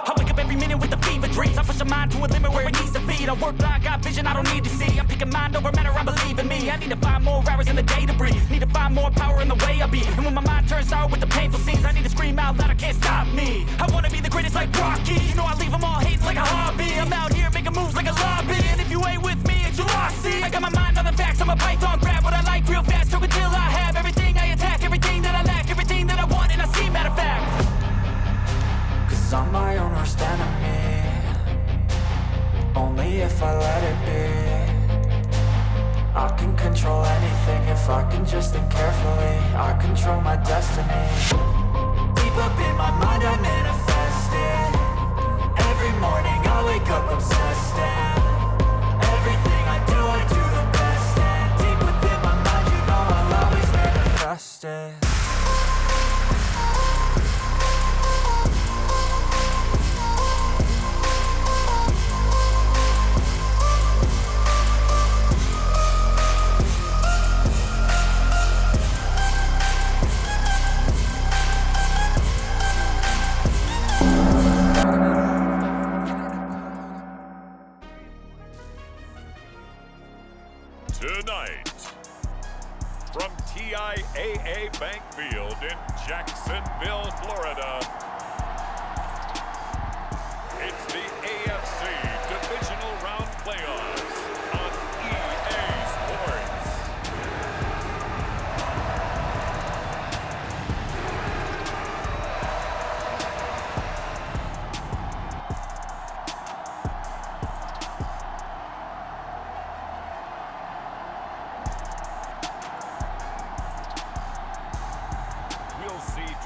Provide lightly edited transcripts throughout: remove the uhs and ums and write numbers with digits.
I wake up every minute with the fever dreams. I push my mind to a limit where it needs to be. I work blind, got vision I don't need to see. I'm picking mind over matter, I believe in me. I need to find more hours in the day to breathe. Need to find more power in the way I be. And when my mind turns sour with the painful scenes, I need to scream out loud, I can't stop me. I wanna be the greatest like Rocky. You know I leave them all hating like a hobby. I'm out here making moves like a lobby. And if you ain't with me, it's your loss, see. I got my mind on the facts, I'm a python, grab what I like real fast. Stroke until I have everything I attack, everything that I lack, everything that I want, and I see, matter of fact. I'm my own worst enemy. Only if I let it be. I can control anything if I can just think carefully. I control my destiny. Deep up in my mind I manifest it. Every morning I wake up obsessed, and everything I do the best. And deep within my mind you know I'll always manifest it. Tonight, from TIAA Bank Field in Jacksonville, Florida, it's the AFC Divisional Round playoffs on EA Sports.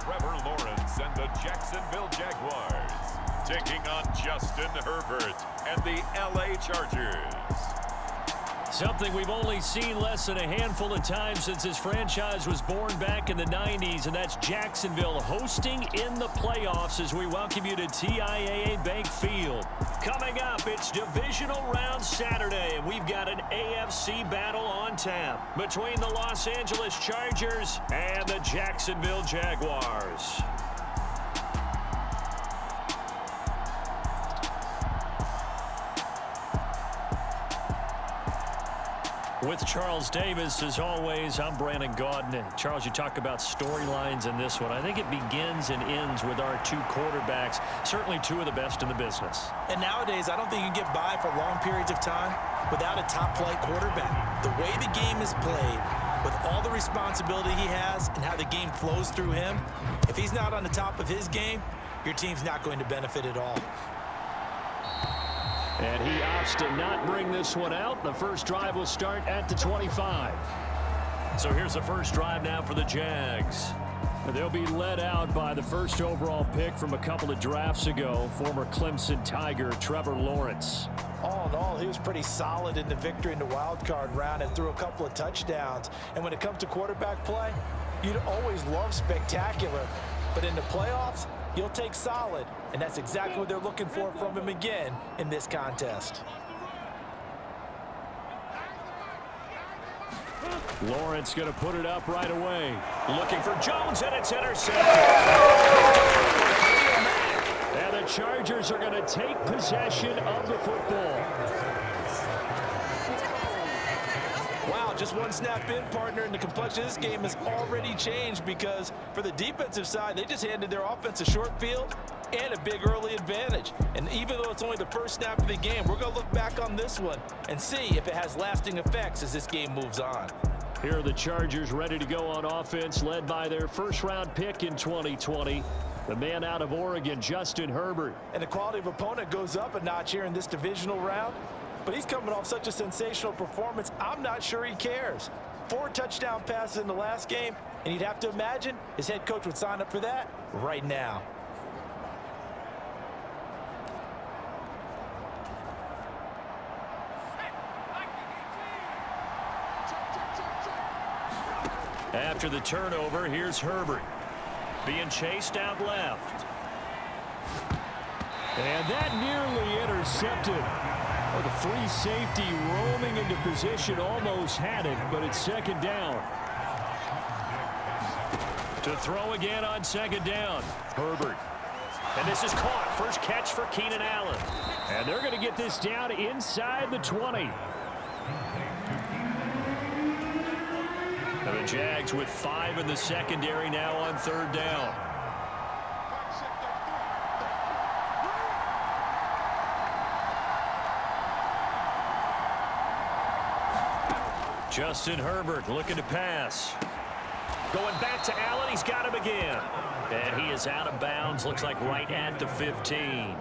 Trevor and the Jacksonville Jaguars taking on Justin Herbert and the LA Chargers. Something we've only seen less than a handful of times since this franchise was born back in the 90s, and that's Jacksonville hosting in the playoffs as we welcome you to TIAA Bank Field. Coming up, it's Divisional Round Saturday, and we've got an AFC battle on tap between the Los Angeles Chargers and the Jacksonville Jaguars. With Charles Davis, as always, I'm Brandon Gaudin. Charles, you talk about storylines in this one. I think it begins and ends with our two quarterbacks, certainly two of the best in the business. And nowadays, I don't think you can get by for long periods of time without a top-flight quarterback. The way the game is played, with all the responsibility he has and how the game flows through him, if he's not on the top of his game, your team's not going to benefit at all. And he opts to not bring this one out. The first drive will start at the 25. So here's the first drive now for the Jags. They'll be led out by the first overall pick from a couple of drafts ago, former Clemson Tiger Trevor Lawrence. All in all, he was pretty solid in the victory in the wild card round and threw a couple of touchdowns. And when it comes to quarterback play, you'd always love spectacular. But in the playoffs, you'll take solid, and that's exactly what they're looking for from him again in this contest. Lawrence going to put it up right away. Looking for Jones, and it's intercepted. And the Chargers are going to take possession of the football. Wow, just one snap in, partner, and the complexion of this game has already changed because for the defensive side, they just handed their offense a short field and a big early advantage. And even though it's only the first snap of the game, we're going to look back on this one and see if it has lasting effects as this game moves on. Here are the Chargers ready to go on offense, led by their first-round pick in 2020, the man out of Oregon, Justin Herbert. And the quality of opponent goes up a notch here in this divisional round. But he's coming off such a sensational performance, I'm not sure he cares. 4 touchdown passes in the last game, and you'd have to imagine his head coach would sign up for that right now. After the turnover, here's Herbert. Being chased out left. And that nearly intercepted. Oh, the free safety roaming into position almost had it, but it's second down. To throw again on second down. Herbert. And this is caught. First catch for Keenan Allen. And they're going to get this down inside the 20. And the Jags with 5 in the secondary now on third down. Justin Herbert looking to pass. Going back to Allen. He's got him again. And he is out of bounds. Looks like right at the 15.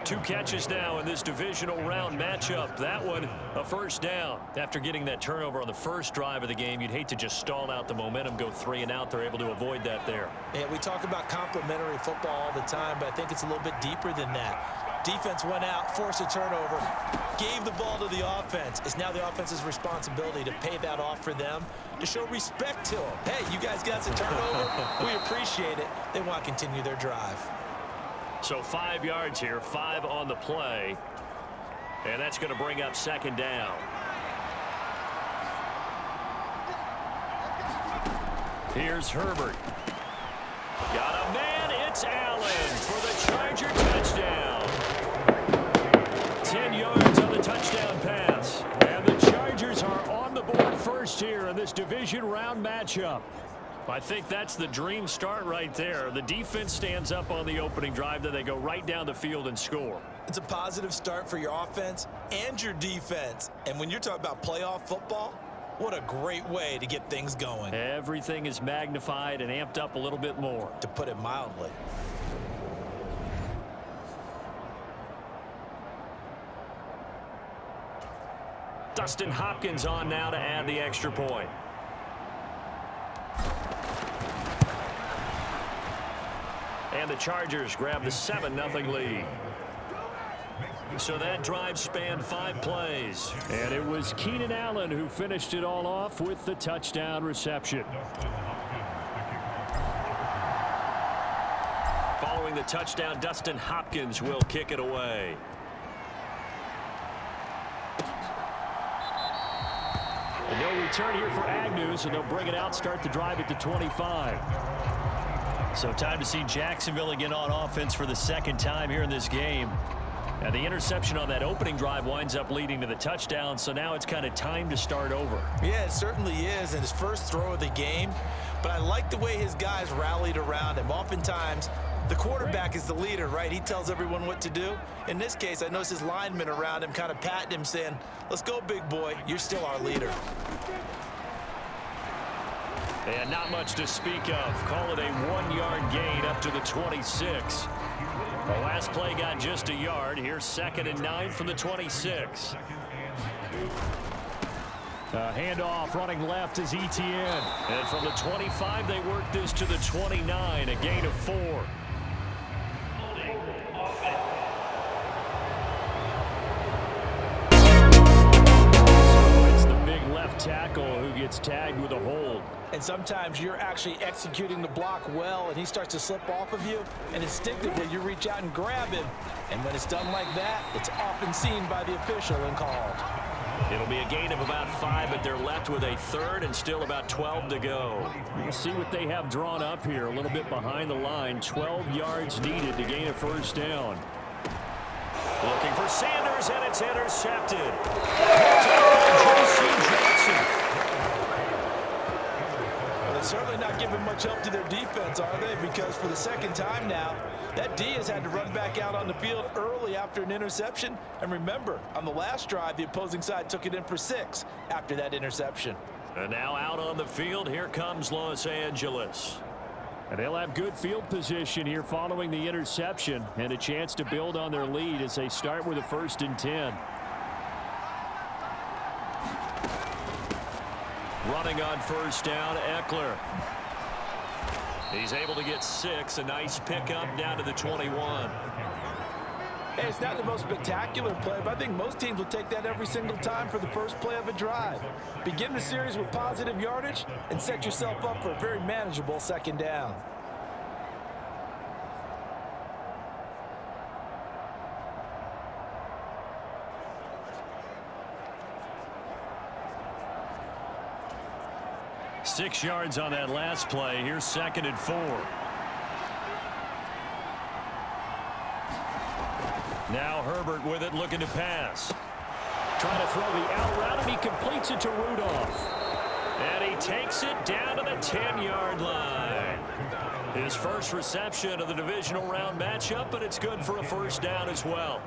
2 catches now in this divisional round matchup. That one a first down. After getting that turnover on the first drive of the game, you'd hate to just stall out the momentum, go 3 and out. They're able to avoid that there. Yeah, we talk about complementary football all the time, but I think it's a little bit deeper than that. Defense went out, forced a turnover, gave the ball to the offense. It's now the offense's responsibility to pay that off for them, to show respect to them. Hey, you guys got some turnover. We appreciate it. They want to continue their drive. So 5 yards here, 5 on the play. And that's going to bring up second down. Here's Herbert. Got a man. It's Allen for the Charger touchdown. 10 yards on the touchdown pass. And the Chargers are on the board first here in this division round matchup. I think that's the dream start right there. The defense stands up on the opening drive, then they go right down the field and score. It's a positive start for your offense and your defense. And when you're talking about playoff football, what a great way to get things going. Everything is magnified and amped up a little bit more, to put it mildly. Dustin Hopkins on now to add the extra point. And the Chargers grab the 7-0 lead. So that drive spanned 5 plays. And it was Keenan Allen who finished it all off with the touchdown reception. Following the touchdown, Dustin Hopkins will kick it away. And no return here for Agnew, so they'll bring it out, start the drive at the 25. So time to see Jacksonville again on offense for the second time here in this game. And the interception on that opening drive winds up leading to the touchdown, so now it's kind of time to start over. Yeah, it certainly is in his first throw of the game. But I like the way his guys rallied around him. Oftentimes, the quarterback is the leader, right? He tells everyone what to do. In this case, I noticed his linemen around him kind of patting him, saying, let's go, big boy. You're still our leader. And not much to speak of. Call it a 1-yard gain up to the 26. The last play got just a yard. Here's 2nd and 9 from the 26. Handoff running left is Etienne. And from the 25, they work this to the 29, a gain of 4. So it's the big left tackle who gets tagged with a hold. And sometimes you're actually executing the block well, and he starts to slip off of you, and instinctively you reach out and grab him. And when it's done like that, it's often seen by the official and called. It'll be a gain of about 5, but they're left with a 3rd and still about 12 to go. We'll see what they have drawn up here. A little bit behind the line. 12 yards needed to gain a first down. Looking for Sanders, and it's intercepted. Certainly not giving much help to their defense, are they? Because for the second time now, that D has had to run back out on the field early after an interception. And remember, on the last drive, the opposing side took it in for 6 after that interception. And now out on the field, here comes Los Angeles. And they'll have good field position here following the interception and a chance to build on their lead as they start with a 1st and 10. Running on first down, Ekeler. He's able to get 6. A nice pickup down to the 21. Hey, it's not the most spectacular play, but I think most teams will take that every single time for the first play of a drive. Begin the series with positive yardage and set yourself up for a very manageable 2nd down. 6 yards on that last play. Here's 2nd and 4. Now Herbert with it, looking to pass. Trying to throw the out route, and he completes it to Rudolph. And he takes it down to the 10-yard line. His first reception of the divisional round matchup, but it's good for a first down as well.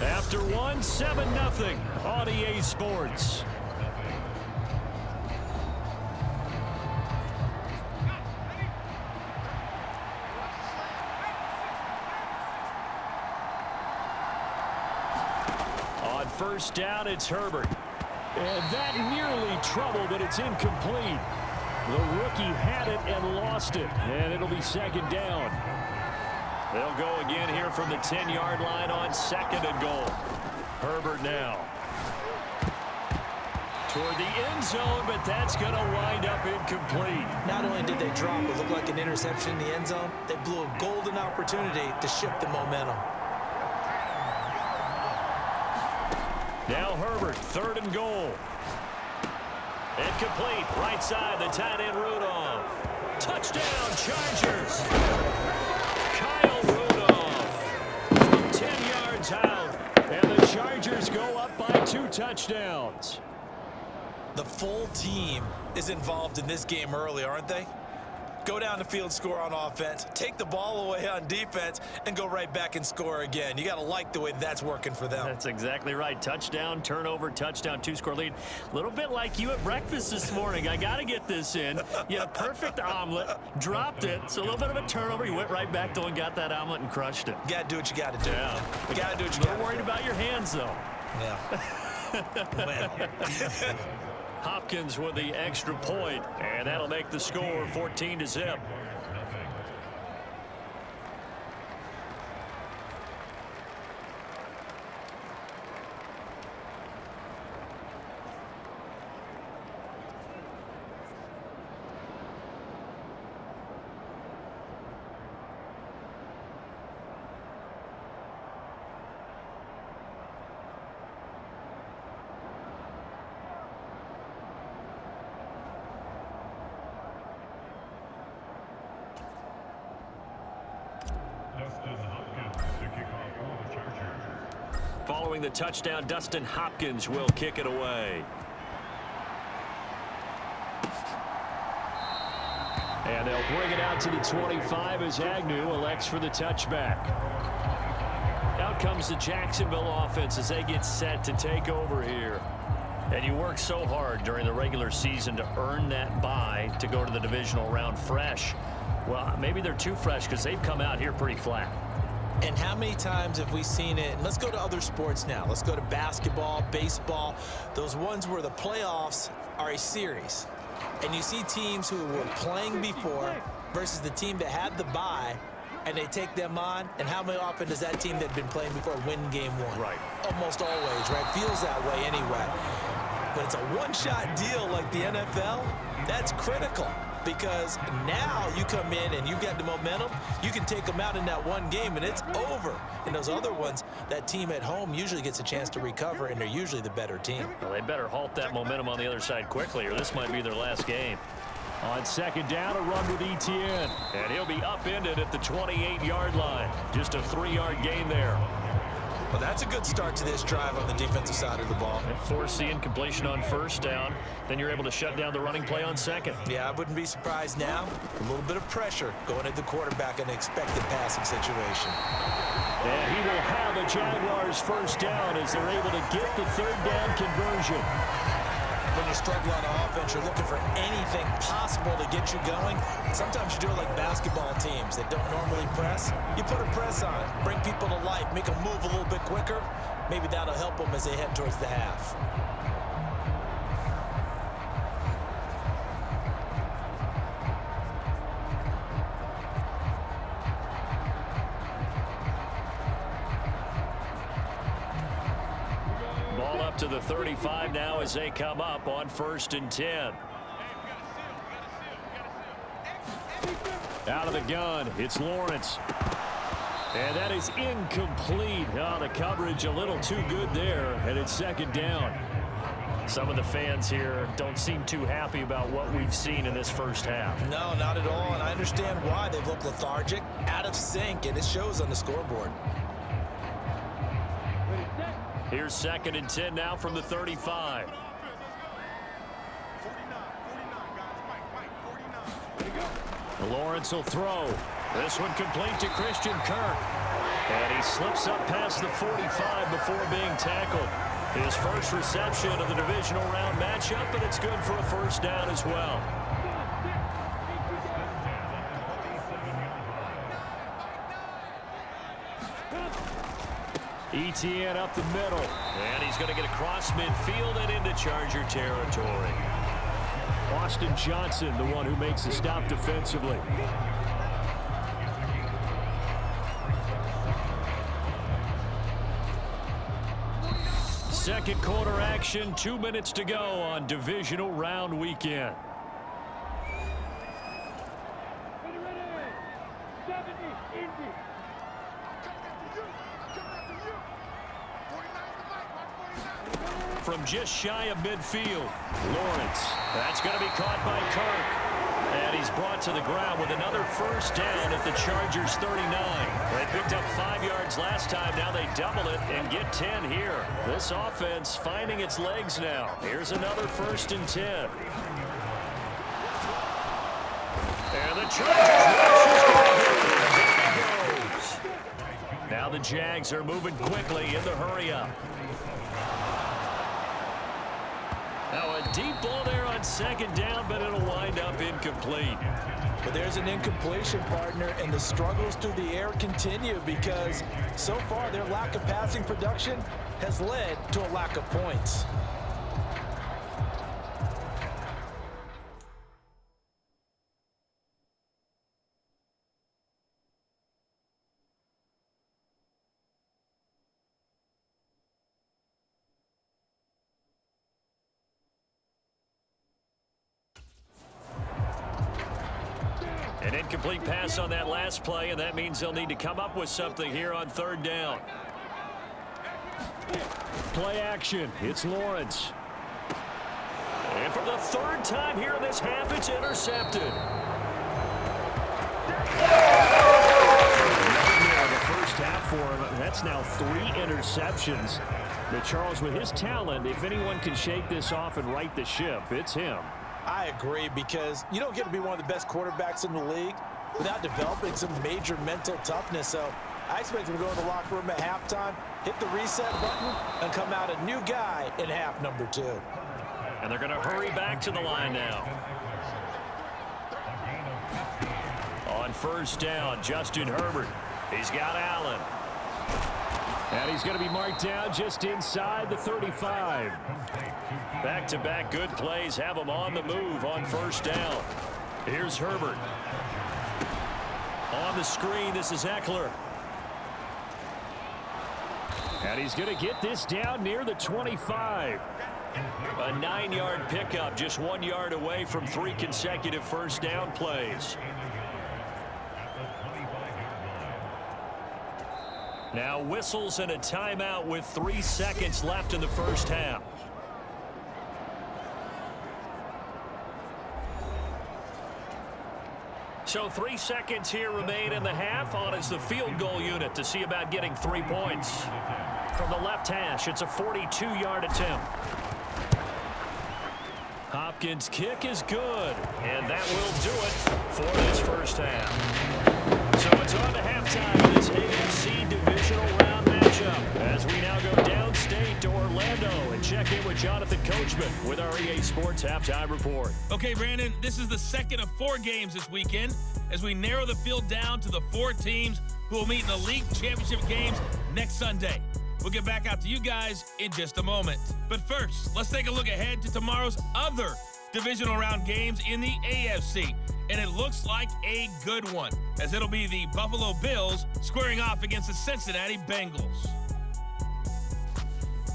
After one, 7-0 on EA Sports. On first down, it's Herbert. And that nearly trouble, but it's incomplete. The rookie had it and lost it. And it'll be 2nd down. They'll go again here from the 10-yard line on 2nd and goal. Herbert now. Toward the end zone, but that's going to wind up incomplete. Not only did they drop what looked like an interception in the end zone, they blew a golden opportunity to shift the momentum. Now Herbert, 3rd and goal. Incomplete. Right side, the tight end Rudolph. Touchdown, Chargers. Kyle Rudolph from 10 yards out. And the Chargers go up by 2 touchdowns. The full team is involved in this game early, aren't they? Go down the field, score on offense, take the ball away on defense, and go right back and score again. You got to like the way that's working for them. That's exactly right. Touchdown, turnover, touchdown, 2-score lead. A little bit like you at breakfast this morning. I got to get this in. You had a perfect omelet, dropped it. So a little bit of a turnover. You went right back to and got that omelet and crushed it. You got to do what you got to do. Yeah. You got to do what you got to do. A little worried about your hands, though. Yeah. Hopkins with the extra point, and that'll make the score 14-0. Following the touchdown, Justin Hopkins will kick it away. And they'll bring it out to the 25 as Agnew elects for the touchback. Out comes the Jacksonville offense as they get set to take over here. And you work so hard during the regular season to earn that bye to go to the divisional round fresh. Well, maybe they're too fresh because they've come out here pretty flat. And how many times have we seen it? And let's go to other sports now. Let's go to basketball, baseball, those ones where the playoffs are a series. And you see teams who were playing before versus the team that had the bye, and they take them on. And how many often does that team that had been playing before win game one? Right. Almost always, right? Feels that way anyway. When it's a one-shot deal like the NFL, that's critical. Because now you come in and you got the momentum, you can take them out in that one game and it's over. And those other ones, that team at home usually gets a chance to recover, and they're usually the better team. Well, they better halt that momentum on the other side quickly, or this might be their last game. On 2nd down, a run with Etienne. And he'll be upended at the 28-yard line. Just a 3-yard gain there. Well, that's a good start to this drive on the defensive side of the ball. And force the incompletion on first down. Then you're able to shut down the running play on 2nd. Yeah, I wouldn't be surprised now. A little bit of pressure going at the quarterback in an expected passing situation. And he will have a Jaguars first down as they're able to get the 3rd down conversion. When you struggle on offense, you're looking for anything possible to get you going. Sometimes you do it like basketball teams that don't normally press. You put a press on, bring people to life, make them move a little bit quicker. Maybe that'll help them as they head towards the half. Ball up to the 35 now as they come up on 1st and 10. Out of the gun, it's Lawrence. And that is incomplete. Oh, the coverage a little too good there, and it's second down. Some of the fans here don't seem too happy about what we've seen in this first half. No, not at all, and I understand why. They've looked lethargic, out of sync, and it shows on the scoreboard. Here's 2nd and 10 now from the 35. Lawrence will throw. This one complete to Christian Kirk. And he slips up past the 45 before being tackled. His first reception of the divisional round matchup, and it's good for a first down as well. Etienne up the middle, and he's going to get across midfield and into Charger territory. Austin Johnson, the one who makes the stop defensively. Second quarter action, 2 minutes to go on divisional round weekend. From just shy of midfield, Lawrence. That's going to be caught by Kirk. And he's brought to the ground with another first down at the Chargers 39. They picked up 5 yards last time. Now they double it and get 10 here. This offense finding its legs now. Here's another 1st and 10. And the Chargers goes. Now the Jags are moving quickly in the hurry-up. Now a deep ball there on 2nd down, but it'll wind up incomplete. But there's an incompletion, partner, and the struggles through the air continue because so far their lack of passing production has led to a lack of points. An incomplete pass on that last play, and that means they'll need to come up with something here on 3rd down. Play action. It's Lawrence. And for the 3rd time here in this half, it's intercepted. The first half for him, that's now 3 interceptions. But Charles, with his talent, if anyone can shake this off and right the ship, it's him. I agree, because you don't get to be one of the best quarterbacks in the league without developing some major mental toughness. So I expect him to go in the locker room at halftime, hit the reset button, and come out a new guy in half number 2. And they're going to hurry back to the line now. On 1st down, Justin Herbert. He's got Allen. And he's going to be marked down just inside the 35. Back-to-back good plays have him on the move on 1st down. Here's Herbert. On the screen, this is Ekeler. And he's going to get this down near the 25. A 9-yard pickup, just 1 yard away from 3 consecutive first down plays. Now whistles and a timeout with 3 seconds left in the first half. So 3 seconds here remain in the half. On is the field goal unit to see about getting 3 points. From the left hash, it's a 42-yard attempt. Hopkins' kick is good, and that will do it for this first half. So it's on to halftime in this AFC Divisional Round matchup as we now go downstate to Orlando and check in with Jonathan Coachman with our EA Sports Halftime Report. Okay, Brandon, this is the second of 4 games this weekend as we narrow the field down to the 4 teams who will meet in the league championship games next Sunday. We'll get back out to you guys in just a moment. But first, let's take a look ahead to tomorrow's other divisional round games in the AFC. And it looks like a good one, as it'll be the Buffalo Bills squaring off against the Cincinnati Bengals.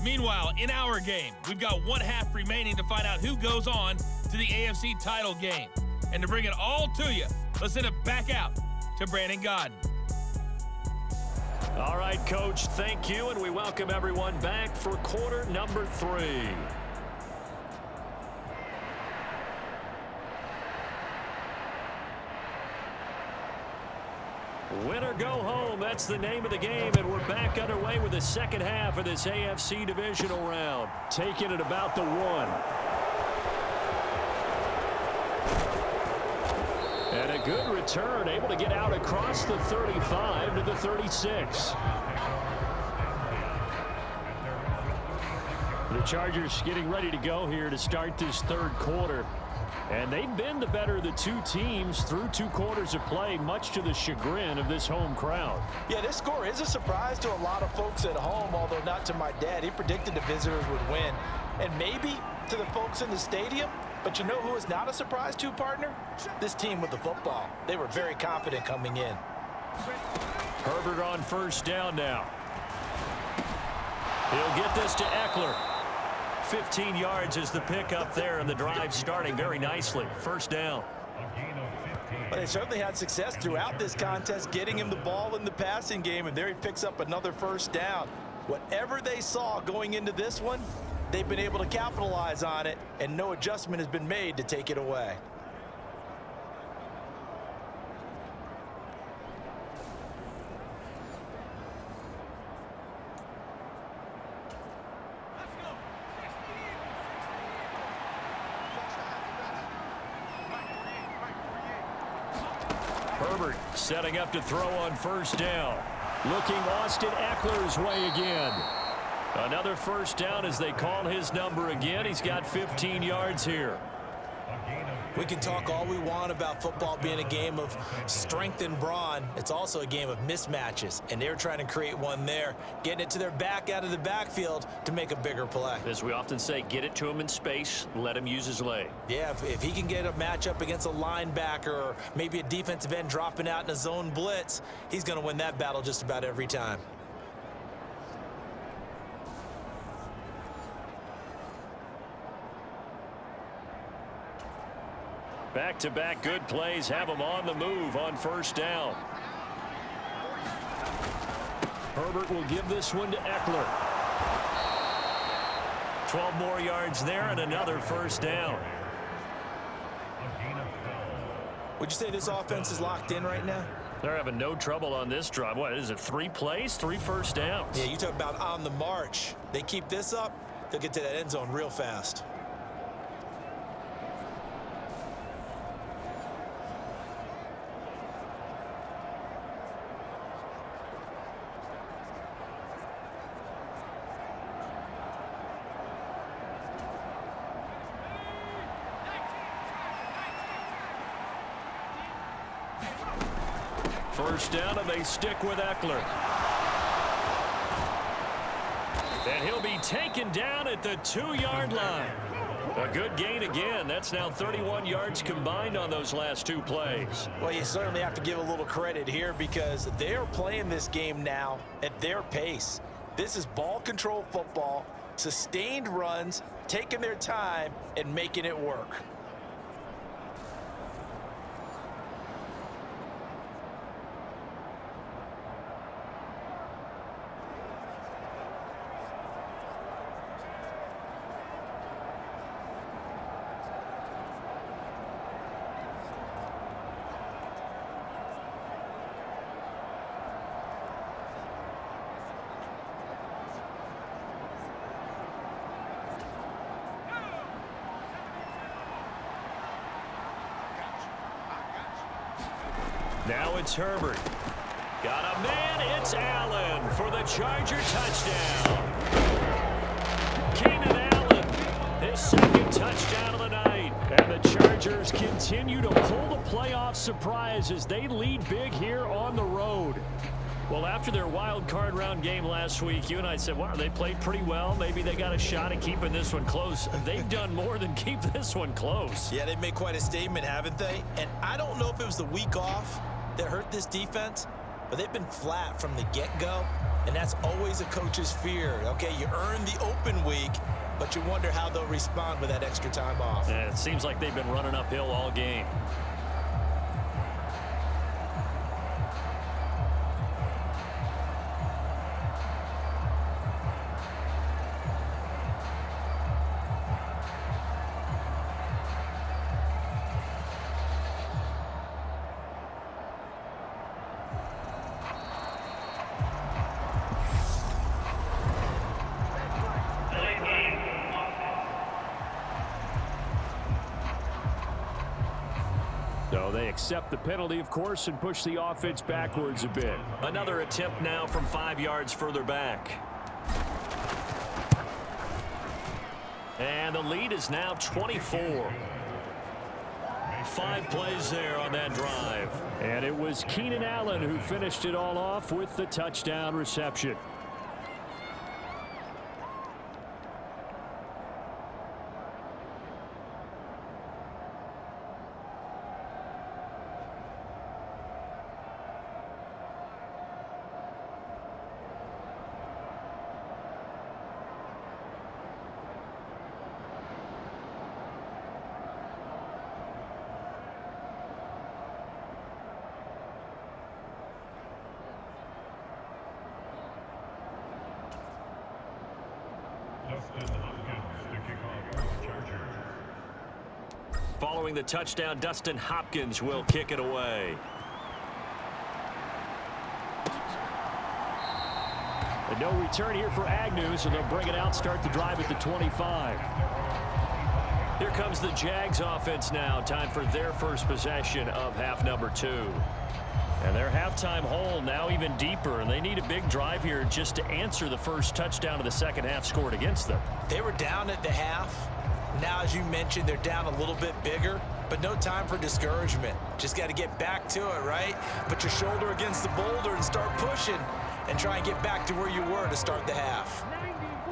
Meanwhile, in our game, we've got 1 half remaining to find out who goes on to the AFC title game. And to bring it all to you, Let's send it back out to Brandon Gaudin. All right, Coach, thank you, and we welcome everyone back for quarter number 3. Win or go home, that's the name of the game, and we're back underway with the second half of this AFC Divisional Round. Taking it about the 1. And a good return, able to get out across the 35 to the 36. The Chargers getting ready to go here to start this third quarter. And they've been the better of the two teams through 2 quarters of play, much to the chagrin of this home crowd. Yeah, this score is a surprise to a lot of folks at home, although not to my dad. He predicted the visitors would win. And maybe to the folks in the stadium. But you know who is not a surprise to, partner? This team with the football. They were very confident coming in. Herbert on first down now. He'll get this to Ekeler. 15 yards is the pickup there, and the drive starting very nicely. First down. Well, they certainly had success throughout this contest, getting him the ball in the passing game, and there he picks up another first down. Whatever they saw going into this one, they've been able to capitalize on it, and no adjustment has been made to take it away. Herbert setting up to throw on first down. Looking Austin Ekeler's way again. Another first down as they call his number again. He's got 15 yards here. We can talk all we want about football being a game of strength and brawn. It's also a game of mismatches, and they're trying to create one there, getting it to their back out of the backfield to make a bigger play. As we often say, get it to him in space, let him use his leg. Yeah, if he can get a matchup against a linebacker or maybe a defensive end dropping out in a zone blitz, he's going to win that battle just about every time. Back-to-back good plays have him on the move on first down. Herbert will give this one to Ekeler. 12 more yards there and another first down. Would you say this offense is locked in right now? They're having no trouble on this drive. What is it, 3 plays, 3 first downs? Yeah, you talk about on the march. They keep this up, they'll get to that end zone real fast. First down, and they stick with Ekeler. And he'll be taken down at the 2-yard line. A good gain again. That's now 31 yards combined on those last 2 plays. Well, you certainly have to give a little credit here because they're playing this game now at their pace. This is ball control football, sustained runs, taking their time and making it work. Now it's Herbert. Got a man, it's Allen for the Charger touchdown. Keenan Allen, his second touchdown of the night. And the Chargers continue to pull the playoff surprise as they lead big here on the road. Well, after their wild card round game last week, you and I said, wow, they played pretty well. Maybe they got a shot at keeping this one close. They've done more than keep this one close. Yeah, they've made quite a statement, haven't they? And I don't know if it was the week off that hurt this defense, but they've been flat from the get-go, and that's always a coach's fear. Okay, you earn the open week, but you wonder how they'll respond with that extra time off. And it seems like they've been running uphill all game. So they accept the penalty, of course, and push the offense backwards a bit. Another attempt now from 5 yards further back. And the lead is now 24. 5 plays there on that drive. And it was Keenan Allen who finished it all off with the touchdown reception. Following the touchdown, Justin Hopkins will kick it away. And no return here for Agnew, so they'll bring it out, start the drive at the 25. Here comes the Jags offense now. Time for their first possession of half number 2. And their halftime hole now even deeper, and they need a big drive here just to answer the first touchdown of the second half scored against them. They were down at the half. Now, as you mentioned, they're down a little bit bigger, but no time for discouragement. Just got to get back to it, right? Put your shoulder against the boulder and start pushing and try and get back to where you were to start the half.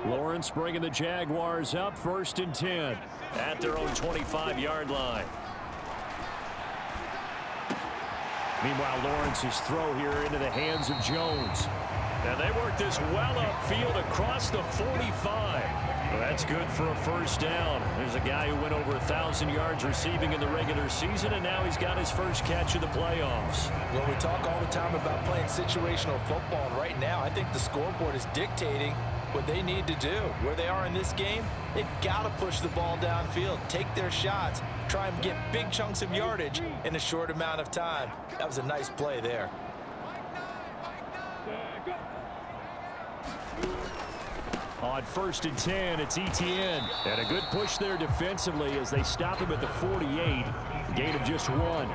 Lawrence bringing the Jaguars up 1st and 10 at their own 25-yard line. Meanwhile, Lawrence's throw here into the hands of Jones. And they work this well upfield across the 45. Well, that's good for a first down. There's a guy who went over 1,000 yards receiving in the regular season, and now he's got his first catch of the playoffs. Well, we talk all the time about playing situational football, and right now I think the scoreboard is dictating what they need to do. Where they are in this game, they've got to push the ball downfield, take their shots, try and get big chunks of yardage in a short amount of time. That was a nice play there. On 1st and 10, it's Etienne. And a good push there defensively as they stop him at the 48. Gain of just 1.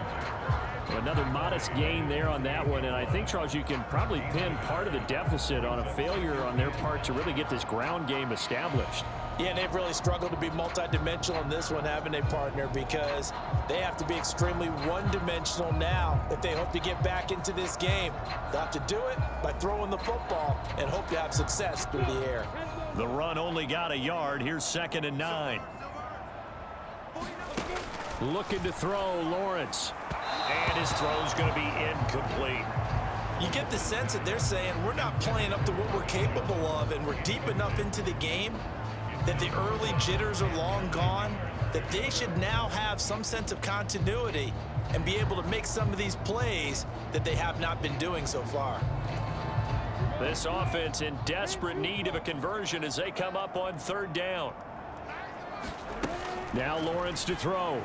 Another modest gain there on that one. And I think, Charles, you can probably pin part of the deficit on a failure on their part to really get this ground game established. Yeah, and they've really struggled to be multidimensional in this one, haven't they, partner? Because they have to be extremely one-dimensional now if they hope to get back into this game. They'll have to do it by throwing the football and hope to have success through the air. The run only got a yard. Here's 2nd and 9. Looking to throw, Lawrence. And his throw's going to be incomplete. You get the sense that they're saying we're not playing up to what we're capable of, and we're deep enough into the game that the early jitters are long gone, that they should now have some sense of continuity and be able to make some of these plays that they have not been doing so far. This offense in desperate need of a conversion as they come up on 3rd down. Now Lawrence to throw.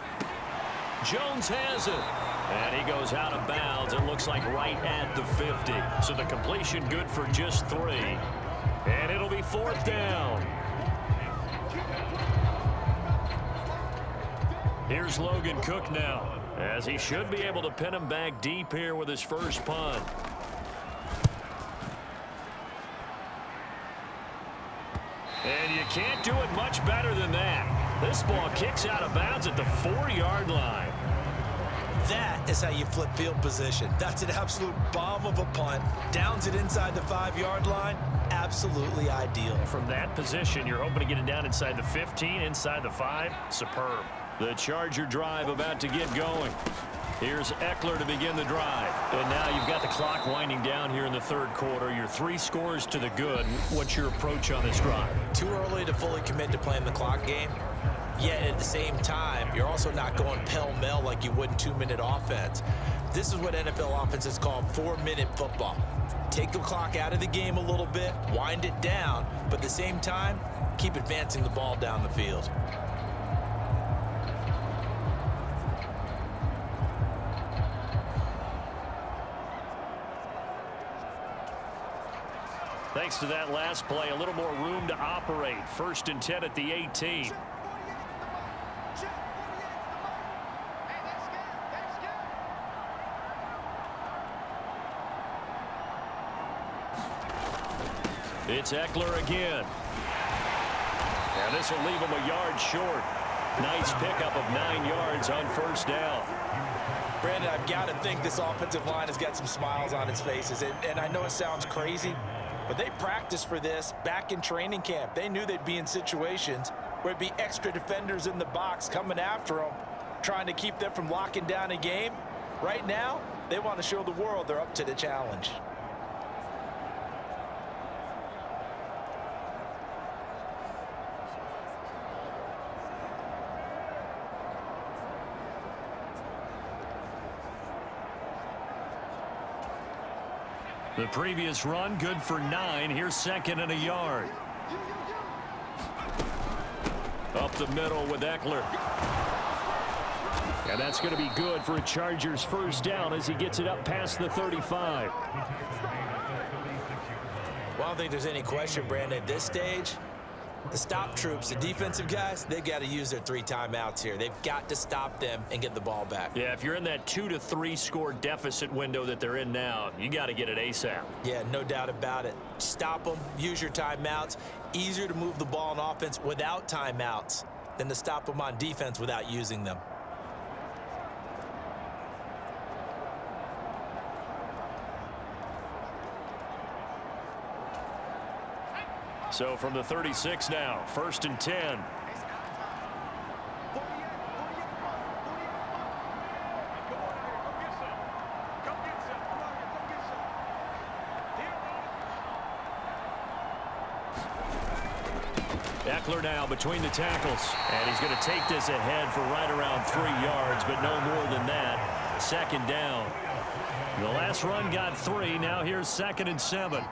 Jones has it. And he goes out of bounds. It looks like right at the 50. So the completion good for just 3. And it'll be 4th down. Here's Logan Cook now, as he should be able to pin him back deep here with his first punt. And you can't do it much better than that. This ball kicks out of bounds at the 4-yard line. That is how you flip field position. That's an absolute bomb of a punt. Downs it inside the 5-yard line. Absolutely ideal. From that position, you're hoping to get it down inside the 15, inside the 5. Superb. The Charger drive about to get going. Here's Ekeler to begin the drive. And now you've got the clock winding down here in the 3rd quarter. Your 3 scores to the good. What's your approach on this drive? Too early to fully commit to playing the clock game. Yet at the same time, you're also not going pell-mell like you would in 2-minute offense. This is what NFL offenses call 4-minute football. Take the clock out of the game a little bit, wind it down, but at the same time, keep advancing the ball down the field. Thanks to that last play, a little more room to operate. 1st and 10 at the 18. It's Ekeler again. And this will leave him a yard short. Nice pickup of 9 yards on first down. Brandon, I've got to think this offensive line has got some smiles on its faces. And I know it sounds crazy, but they practiced for this back in training camp. They knew they'd be in situations where it'd be extra defenders in the box coming after them, trying to keep them from locking down a game. Right now, they want to show the world they're up to the challenge. The previous run, good for 9. Here's 2nd and a yard. Up the middle with Ekeler. And that's going to be good for a Chargers first down as he gets it up past the 35. Well, I don't think there's any question, Brandon, at this stage. The stop troops, the defensive guys, they've got to use their 3 timeouts here. They've got to stop them and get the ball back. Yeah, if you're in that 2 to 3 score deficit window that they're in now, you got to get it ASAP. Yeah, no doubt about it. Stop them, use your timeouts. Easier to move the ball on offense without timeouts than to stop them on defense without using them. So from the 36 now, 1st and 10. Ekeler now between the tackles. And he's going to take this ahead for right around 3 yards, but no more than that. 2nd down. The last run got 3. Now here's 2nd and 7.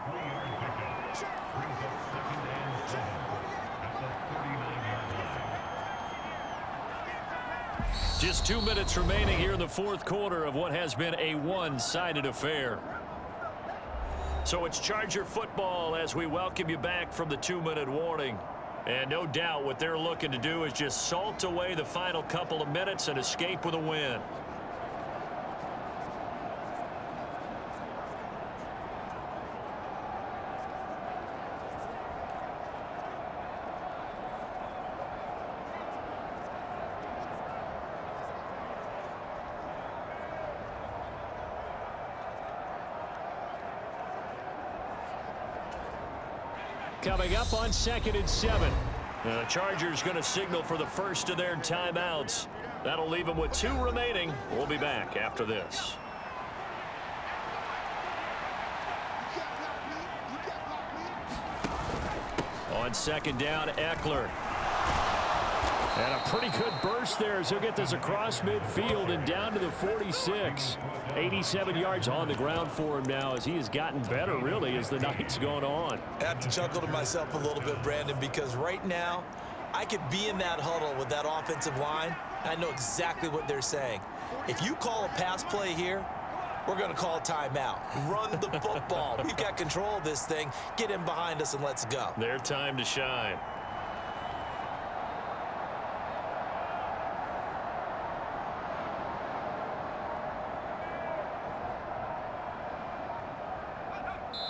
Just 2 minutes remaining here in the 4th quarter of what has been a one-sided affair. So it's Charger football as we welcome you back from the 2-minute warning. And no doubt what they're looking to do is just salt away the final couple of minutes and escape with a win. Coming up on 2nd and 7. The Chargers going to signal for the first of their timeouts. That'll leave them with 2 remaining. We'll be back after this. On 2nd down, Ekeler. And a pretty good burst there as he'll get this across midfield and down to the 46. 87 yards on the ground for him now as he has gotten better, really, as the night's gone on. I have to chuckle to myself a little bit, Brandon, because right now I could be in that huddle with that offensive line. I know exactly what they're saying. If you call a pass play here, we're going to call a timeout. Run the football. We've got control of this thing. Get in behind us and let's go. Their time to shine.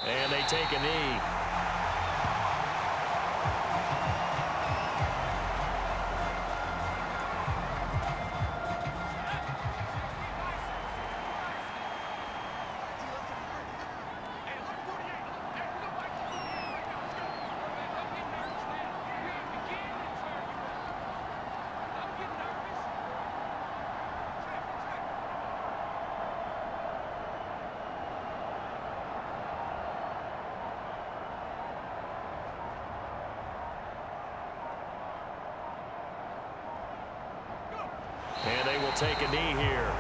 And they take a knee. And they will take a knee here.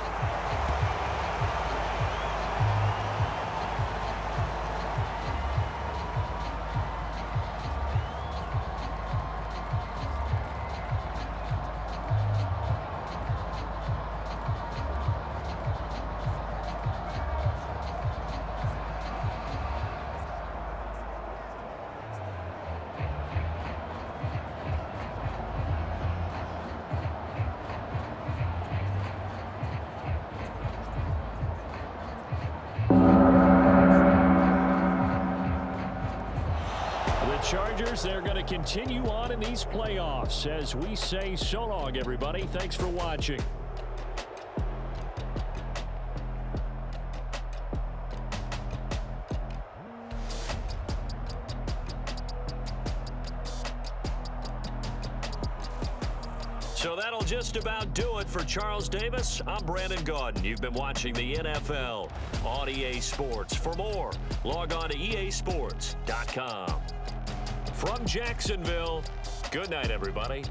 Chargers, they're going to continue on in these playoffs as we say so long, everybody. Thanks for watching. So that'll just about do it for Charles Davis. I'm Brandon Gaudin. You've been watching the NFL on EA Sports. For more, log on to easports.com. From Jacksonville, good night, everybody.